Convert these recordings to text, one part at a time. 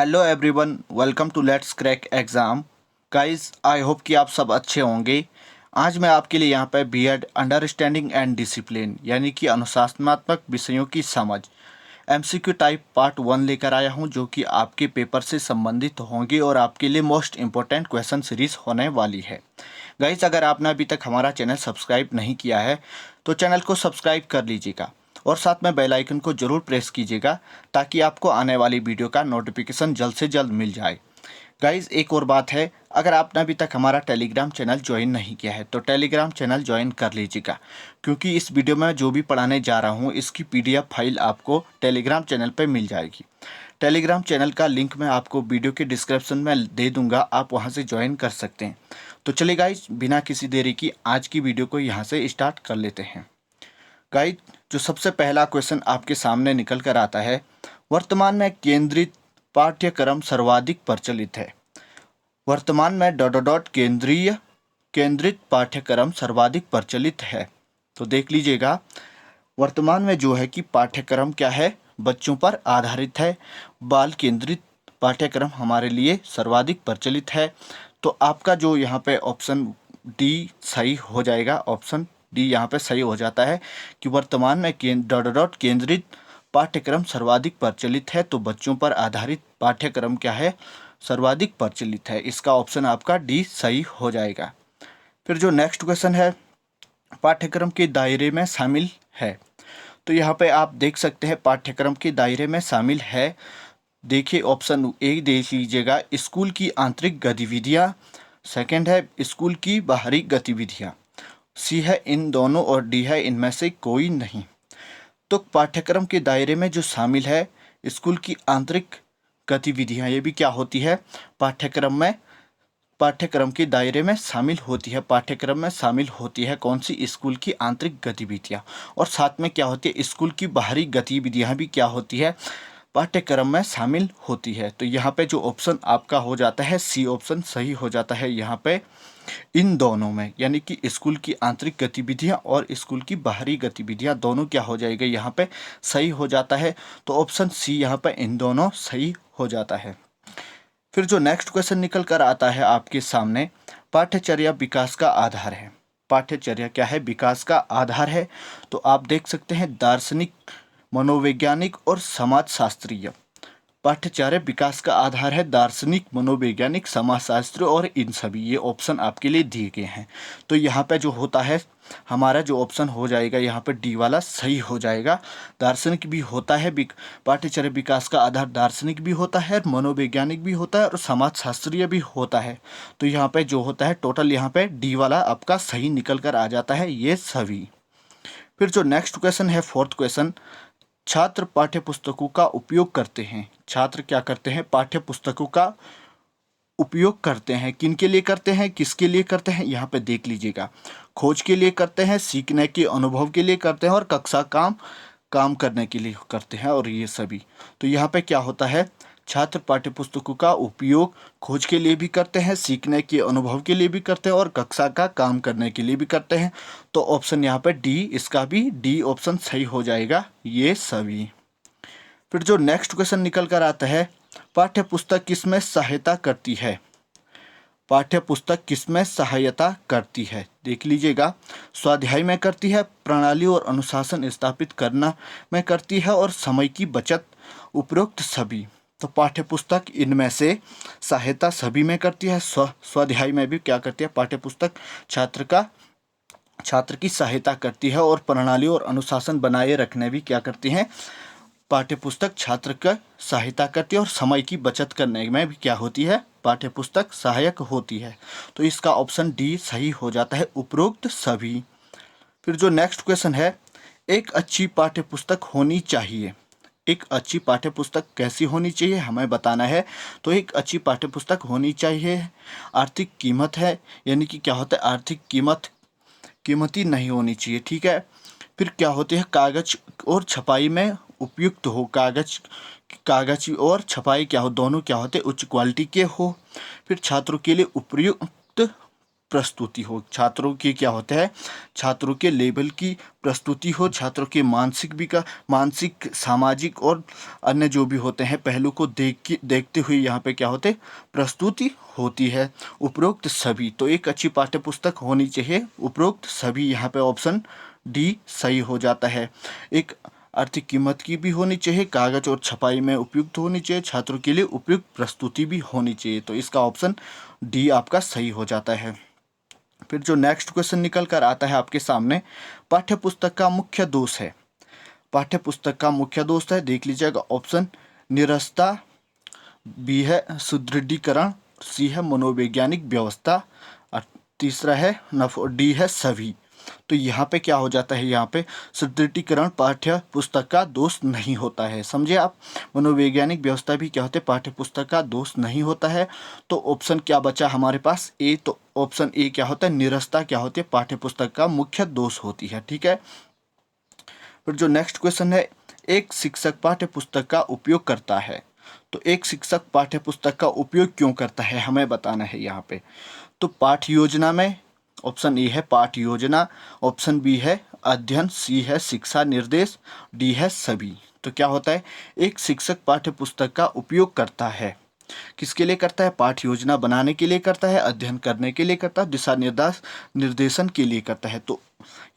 Hello everyone, welcome to let's crack exam. Guys, I hope कि आप सब अच्छे होंगे। आज मैं आपके लिए यहाँ पे बीएड अंडरस्टैंडिंग एंड डिसिप्लिन यानी कि अनुशासनात्मक विषयों की समझ एमसीक्यू टाइप पार्ट 1 लेकर आया हूँ, जो कि आपके पेपर से संबंधित होंगे और आपके लिए मोस्ट इम्पोर्टेंट क्वेश्चन सीरीज होने वाली है। गाइस, अगर आपने अभी तक हमारा चैनल सब्सक्राइब नहीं किया है तो चैनल को सब्सक्राइब कर लीजिएगा और साथ में बेल आइकन को जरूर प्रेस कीजिएगा ताकि आपको आने वाली वीडियो का नोटिफिकेशन जल्द से जल्द मिल जाए। गाइज, एक और बात है, अगर आपने अभी तक हमारा टेलीग्राम चैनल ज्वाइन नहीं किया है तो टेलीग्राम चैनल ज्वाइन कर लीजिएगा, क्योंकि इस वीडियो में जो भी पढ़ाने जा रहा हूँ इसकी पीडीएफ फाइल आपको टेलीग्राम चैनल पर मिल जाएगी। टेलीग्राम चैनल का लिंक मैं आपको वीडियो के डिस्क्रिप्शन में दे दूंगा, आप वहां से ज्वाइन कर सकते हैं। तो चलिए गाइज, बिना किसी देरी की आज की वीडियो को यहाँ से स्टार्ट कर लेते हैं। गाइज, जो सबसे पहला क्वेश्चन आपके सामने निकल कर आता है, वर्तमान में केंद्रित पाठ्यक्रम सर्वाधिक प्रचलित है। वर्तमान में डॉट डॉट डॉट केंद्रित पाठ्यक्रम सर्वाधिक प्रचलित है। तो देख लीजिएगा, वर्तमान में जो है कि पाठ्यक्रम क्या है, बच्चों पर आधारित है। बाल केंद्रित पाठ्यक्रम हमारे लिए सर्वाधिक प्रचलित है। तो आपका जो यहाँ पे ऑप्शन डी सही हो जाएगा। ऑप्शन डी यहाँ पे सही हो जाता है कि वर्तमान में डॉट डॉट डॉट केंद्रित पाठ्यक्रम सर्वाधिक प्रचलित है। तो बच्चों पर आधारित पाठ्यक्रम क्या है, सर्वाधिक प्रचलित है। इसका ऑप्शन आपका डी सही हो जाएगा। फिर जो नेक्स्ट क्वेश्चन है, पाठ्यक्रम के दायरे में शामिल है। तो यहाँ पे आप देख सकते हैं पाठ्यक्रम के दायरे में शामिल है। देखिए, ऑप्शन ए देख लीजिएगा, स्कूल की आंतरिक गतिविधियाँ। सेकंड है स्कूल की बाहरी गतिविधियाँ। सी है इन दोनों और डी है इनमें से कोई नहीं। तो पाठ्यक्रम के दायरे में जो शामिल है स्कूल की आंतरिक गतिविधियाँ, ये भी क्या होती है, पाठ्यक्रम के दायरे में शामिल होती है। पाठ्यक्रम में शामिल होती है कौन सी, स्कूल की आंतरिक गतिविधियाँ। और साथ में क्या होती है, स्कूल की बाहरी गतिविधियाँ भी क्या होती है, पाठ्यक्रम में शामिल होती है। तो यहाँ पे जो ऑप्शन आपका हो जाता है सी ऑप्शन सही हो जाता है यहाँ पे इन दोनों में, यानी कि स्कूल की आंतरिक गतिविधियां और स्कूल की बाहरी गतिविधियां दोनों क्या हो जाएगा, यहाँ पे सही हो जाता है। तो ऑप्शन सी यहाँ पे इन दोनों सही हो जाता है। फिर जो नेक्स्ट क्वेश्चन निकल कर आता है आपके सामने, पाठ्यचर्या विकास का आधार है। पाठ्यचर्या क्या है, विकास का आधार है। तो आप देख सकते हैं दार्शनिक, मनोवैज्ञानिक और समाजशास्त्रीय। पाठ्यचर्या विकास का आधार है दार्शनिक, मनोवैज्ञानिक, समाजशास्त्र और इन सभी, ये ऑप्शन आपके लिए दिए गए हैं। तो यहाँ पे जो होता है हमारा जो ऑप्शन हो जाएगा यहाँ पे डी वाला सही हो जाएगा। दार्शनिक भी होता है, पाठ्यचर्या विकास का आधार दार्शनिक भी होता है, मनोवैज्ञानिक भी होता है और समाजशास्त्रीय भी होता है। तो यहाँ पे जो होता है टोटल यहाँ पे डी वाला आपका सही निकल कर आ जाता है, ये सभी। फिर जो नेक्स्ट क्वेश्चन है, फोर्थ क्वेश्चन, छात्र पाठ्य पुस्तकों का उपयोग करते हैं। छात्र क्या करते हैं, पाठ्य पुस्तकों का उपयोग करते हैं। किन के लिए करते हैं, किसके लिए करते हैं, यहाँ पे देख लीजिएगा। खोज के लिए करते हैं, सीखने के अनुभव के लिए करते हैं और कक्षा काम करने के लिए करते हैं और ये सभी। तो यहाँ पे क्या होता है, छात्र पाठ्य पुस्तकों का उपयोग खोज के लिए भी करते हैं, सीखने के अनुभव के लिए भी करते हैं और कक्षा का काम करने के लिए भी करते हैं। तो ऑप्शन यहाँ पे डी, इसका भी डी ऑप्शन सही हो जाएगा, ये सभी। फिर जो नेक्स्ट क्वेश्चन निकल कर आता है, पाठ्य पुस्तक किसमें सहायता करती है। पाठ्य पुस्तक किसमें सहायता करती है, देख लीजिएगा। स्वाध्याय में करती है, प्रणाली और अनुशासन स्थापित करना में करती है और समय की बचत, उपरोक्त सभी। तो पाठ्य पुस्तक इनमें से सहायता सभी में करती है। स्वाध्याय में भी क्या करती है, पाठ्य पुस्तक छात्र की सहायता करती है और प्रणाली और अनुशासन बनाए रखने भी क्या करती हैं, पाठ्य पुस्तक छात्र का सहायता करती है और समय की बचत करने में भी क्या होती है, पाठ्य पुस्तक सहायक होती है। तो इसका ऑप्शन डी सही हो जाता है, उपरोक्त सभी। फिर जो नेक्स्ट क्वेश्चन है, एक अच्छी पाठ्य पुस्तक होनी चाहिए। एक अच्छी पाठ्य पुस्तक कैसी होनी चाहिए हमें बताना है। तो एक अच्छी पाठ्य पुस्तक होनी चाहिए आर्थिक कीमत है, यानी कि क्या होता है, आर्थिक कीमती नहीं होनी चाहिए, ठीक है। फिर क्या होती है, कागज और छपाई में उपयुक्त हो, कागज और छपाई क्या हो, दोनों क्या होते, उच्च क्वालिटी के हो। फिर छात्रों के लिए उपयुक्त प्रस्तुति हो, छात्रों की क्या होता है, छात्रों के लेवल की प्रस्तुति हो, छात्रों के मानसिक, सामाजिक और अन्य जो भी होते हैं पहलू को देखते हुए यहाँ पे क्या होते प्रस्तुति होती है। उपरोक्त सभी, तो एक अच्छी पाठ्य पुस्तक होनी चाहिए उपरोक्त सभी, यहाँ पे ऑप्शन डी सही हो जाता है। एक आर्थिक कीमत की भी होनी चाहिए, कागज और छपाई में उपयुक्त होनी चाहिए, छात्रों के लिए उपयुक्त प्रस्तुति भी होनी चाहिए, तो इसका ऑप्शन डी आपका सही हो जाता है। फिर जो नेक्स्ट क्वेश्चन निकल कर आता है आपके सामने, पाठ्य पुस्तक का मुख्य दोष है। पाठ्य पुस्तक का मुख्य दोष है, देख लीजिएगा, ऑप्शन निरस्ता, बी है सुदृढ़ीकरण, सी है मनोवैज्ञानिक व्यवस्था, और तीसरा है डी है सभी। तो यहाँ पे क्या हो जाता है, यहाँ पे सुदृढ़ीकरण पाठ्य पुस्तक का दोष नहीं होता है, समझे आप। मनोवैज्ञानिक व्यवस्था भी क्या होते हैं, पाठ्य पुस्तक का दोष नहीं होता है। तो ऑप्शन क्या बचा हमारे पास, ए। तो ऑप्शन ए क्या होता है, निरस्ता क्या होती है, पाठ्य पुस्तक का मुख्य दोष होती है, ठीक है। फिर जो नेक्स्ट क्वेश्चन है, एक शिक्षक पाठ्य पुस्तक का उपयोग करता है। तो एक शिक्षक पाठ्य पुस्तक का उपयोग क्यों करता है, हमें बताना है यहाँ पे। तो पाठ्य योजना में, ऑप्शन ए है पाठ्य योजना, ऑप्शन बी है अध्ययन, सी है शिक्षा निर्देश, डी है सभी। तो क्या होता है, एक शिक्षक पाठ्य पुस्तक का उपयोग करता है, किसके लिए करता है, पाठ्य योजना बनाने के लिए करता है, अध्ययन करने के लिए करता है, दिशा निर्देशन के लिए करता है। तो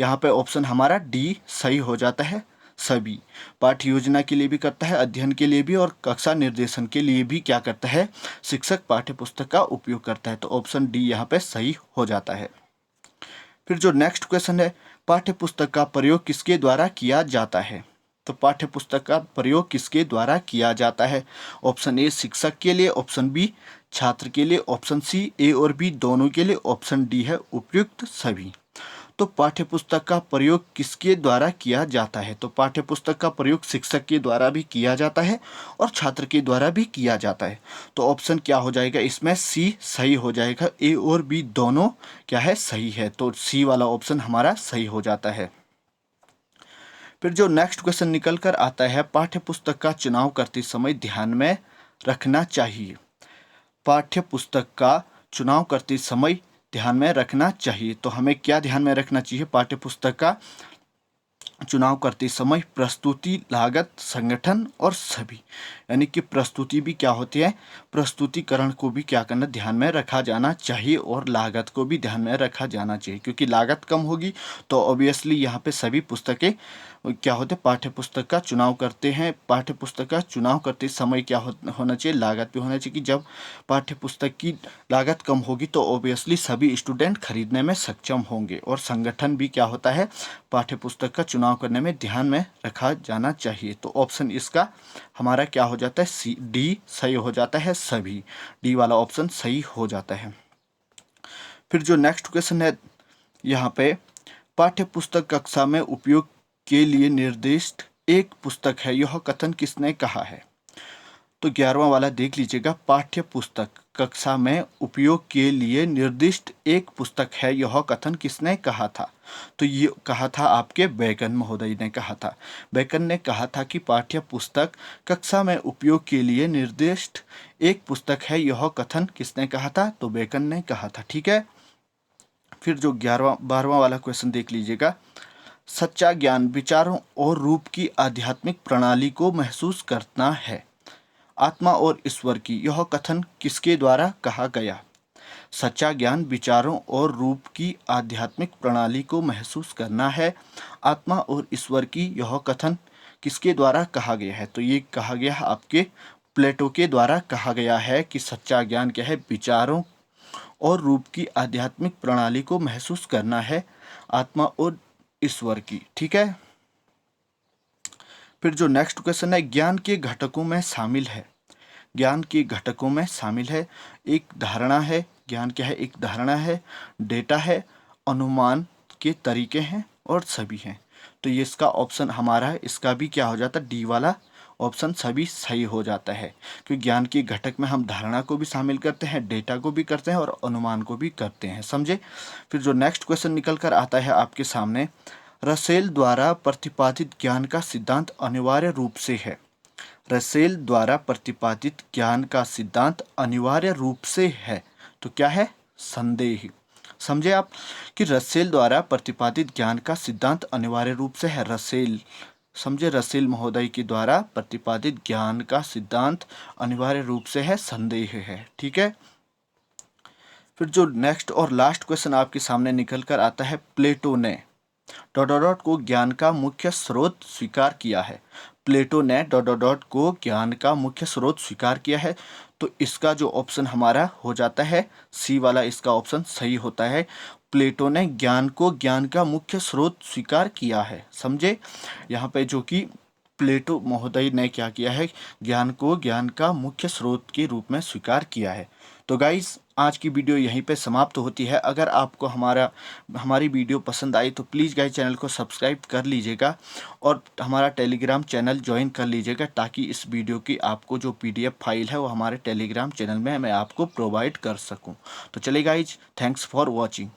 यहाँ पे ऑप्शन हमारा डी सही हो जाता है, सभी। पाठ्य योजना के लिए भी करता है, अध्ययन के लिए भी, और कक्षा निर्देशन के लिए भी क्या करता है, शिक्षक पाठ्य पुस्तक का उपयोग करता है। तो ऑप्शन डी यहाँ पे सही हो जाता है। फिर जो नेक्स्ट क्वेश्चन है, पाठ्य पुस्तक का प्रयोग किसके द्वारा किया जाता है। तो पाठ्य पुस्तक का प्रयोग किसके द्वारा किया जाता है, ऑप्शन ए शिक्षक के लिए, ऑप्शन बी छात्र के लिए, ऑप्शन सी ए और बी दोनों के लिए, ऑप्शन डी है उपयुक्त सभी। तो पाठ्य पुस्तक का प्रयोग किसके द्वारा किया जाता है। तो पाठ्य पुस्तक का प्रयोग शिक्षक के द्वारा भी किया जाता है और छात्र के द्वारा भी किया जाता है। तो ऑप्शन क्या हो जाएगा इसमें, सी सही हो जाएगा, ए और बी दोनों क्या है, सही है। तो सी वाला ऑप्शन हमारा सही हो जाता है। फिर जो नेक्स्ट क्वेश्चन निकल कर आता है, पाठ्य पुस्तक का चुनाव करते समय ध्यान में रखना चाहिए। पाठ्य पुस्तक का चुनाव करते समय ध्यान में रखना चाहिए, तो हमें क्या ध्यान में रखना चाहिए, पाठ्य पुस्तक का चुनाव करते समय प्रस्तुति, लागत, संगठन और सभी। यानी कि प्रस्तुति भी क्या होती है, प्रस्तुतिकरण को भी क्या करना, ध्यान में रखा जाना चाहिए, और लागत को भी ध्यान में रखा जाना चाहिए, क्योंकि लागत कम होगी तो ऑब्वियसली यहाँ पे सभी पुस्तकें क्या होते, पाठ्य पुस्तक का चुनाव करते हैं। पाठ्य पुस्तक का चुनाव करते समय क्या होना चाहिए, लागत भी होना चाहिए, कि जब पाठ्य पुस्तक की लागत कम होगी तो ऑब्वियसली सभी स्टूडेंट खरीदने में सक्षम होंगे। और संगठन भी क्या होता है, पाठ्य पुस्तक का चुनाव करने में ध्यान में रखा जाना चाहिए। तो ऑप्शन इसका हमारा क्या हो जाता है, सी डी सही हो जाता है, सभी। डी वाला ऑप्शन सही हो जाता है। फिर जो नेक्स्ट क्वेश्चन है यहाँ पे, पाठ्य पुस्तक कक्षा में उपयोग के लिए निर्दिष्ट एक पुस्तक है, यह कथन किसने कहा है। तो 11वां वाला देख लीजिएगा, पाठ्य पुस्तक कक्षा में उपयोग के लिए निर्दिष्ट एक पुस्तक है, यह कथन किसने कहा था। तो ये कहा था आपके बैकन महोदय ने कहा था। बैकन ने कहा था कि पाठ्य पुस्तक कक्षा में उपयोग के लिए निर्दिष्ट एक पुस्तक है, यह कथन किसने कहा था, तो बैकन ने कहा था, ठीक है। फिर जो 12वां वाला क्वेश्चन देख लीजिएगा, सच्चा ज्ञान विचारों और रूप की आध्यात्मिक प्रणाली को महसूस करना है, आत्मा और ईश्वर की, यह कथन किसके द्वारा कहा गया। सच्चा ज्ञान विचारों और रूप की आध्यात्मिक प्रणाली को महसूस करना है, आत्मा और ईश्वर की, यह कथन किसके द्वारा कहा गया है। तो ये कहा गया है आपके प्लेटो के द्वारा कहा गया है कि सच्चा ज्ञान क्या है, विचारों और रूप की आध्यात्मिक प्रणाली को महसूस करना है, आत्मा और ईश्वर की, ठीक है। फिर जो नेक्स्ट क्वेश्चन है, ज्ञान के घटकों में शामिल है। ज्ञान के घटकों में शामिल है, एक धारणा है, ज्ञान क्या है, एक धारणा है, डेटा है, अनुमान के तरीके हैं और सभी हैं। तो ये इसका ऑप्शन हमारा है, इसका भी क्या हो जाता है, डी वाला ऑप्शन सभी सही हो जाता है, क्योंकि ज्ञान के घटक में हम धारणा को भी शामिल करते हैं, डेटा को भी करते हैं और अनुमान को भी करते हैं, समझे। फिर जो नेक्स्ट क्वेश्चन निकल कर आता है आपके सामने, रसेल द्वारा प्रतिपादित ज्ञान का सिद्धांत अनिवार्य रूप से है। रसेल द्वारा प्रतिपादित ज्ञान का सिद्धांत अनिवार्य रूप से है, तो क्या है, संदेह। समझे आप कि रसेल द्वारा प्रतिपादित ज्ञान का सिद्धांत अनिवार्य रूप से है रसेल। समझे, रसेल महोदय के द्वारा प्रतिपादित ज्ञान का सिद्धांत अनिवार्य रूप से है संदेह है। ठीक है। फिर जो नेक्स्ट और लास्ट क्वेश्चन आपके सामने निकल कर आता है, प्लेटो ने डॉट डॉट डॉट को ज्ञान का मुख्य स्रोत स्वीकार किया है। प्लेटो ने डॉट डॉट डॉट को ज्ञान का मुख्य स्रोत स्वीकार किया है। तो इसका जो ऑप्शन हमारा हो जाता है सी वाला, इसका ऑप्शन सही होता है। प्लेटो ने ज्ञान को ज्ञान का मुख्य स्रोत स्वीकार किया है। समझे, यहाँ पे जो कि प्लेटो महोदय ने क्या किया है, ज्ञान को ज्ञान का मुख्य स्रोत के रूप में स्वीकार किया है। तो गाइस, आज की वीडियो यहीं पे समाप्त होती है। अगर आपको हमारी वीडियो पसंद आई तो प्लीज़ गाइस चैनल को सब्सक्राइब कर लीजिएगा और हमारा टेलीग्राम चैनल ज्वाइन कर लीजिएगा, ताकि इस वीडियो की आपको जो PDF फाइल है वो हमारे टेलीग्राम चैनल में मैं आपको प्रोवाइड कर सकूं। तो चलिए गाइस, थैंक्स फॉर वॉचिंग।